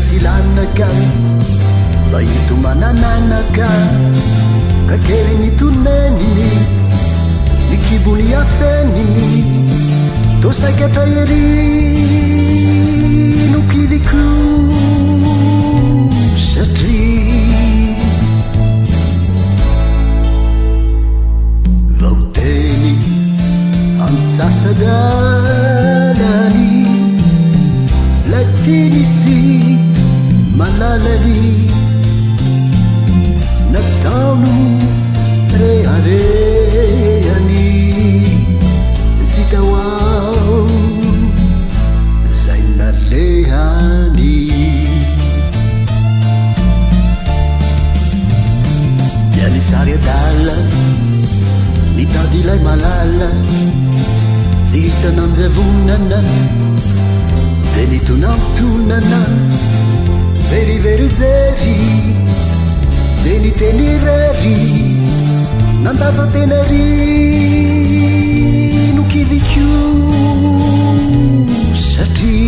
Silanaka Baito manananaka Kakeri nitunenini Nikibuni afenini Tosakatra eri Nukiliku Satri Vauteni Antsasadalani Latinisi Malalali nataonu rehareani zitawao zay nalehany diany sary adala mitady ilay malala tsy hitananjavonana de nitonamtonana Very jery de niteny rery nandaja tenary nokiviko satri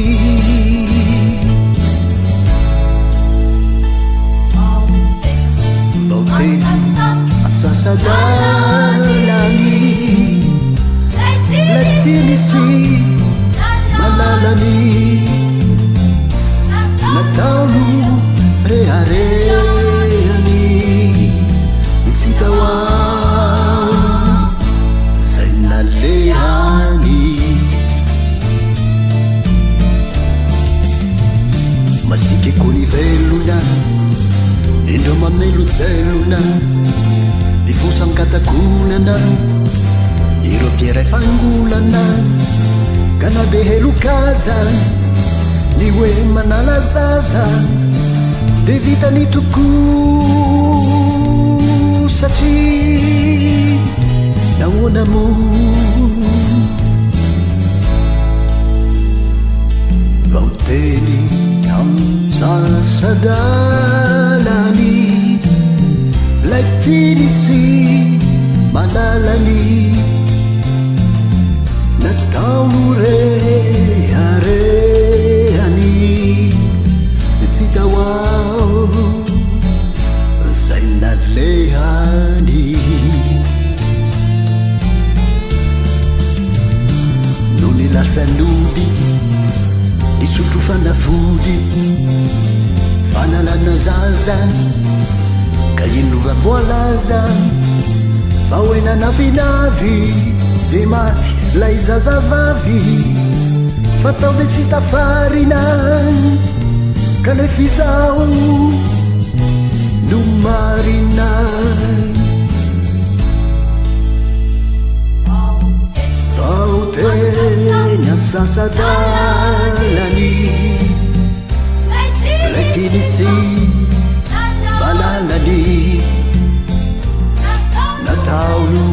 vauteny antsasadalany latinisy malalany nataonu rehareany itsitawao zay nalehany masike kony velona indro mamelotselona difosankatakonana iro pieray fangolana kanade helokaza ni hoe manala zaza de vitany toko satria nahoana mo vauteny antsasadalany latinisy malalany nataonu rehareany tsitawao zay nalehany no nilasanody nisotro fanafody fanalana zaza ka inova voalaza fa hoenana vinavy de maty lay zazavavy fatao de tsy tafarina ka le fisao no marinay vauteny antsasadalany latinisy malalany nataonu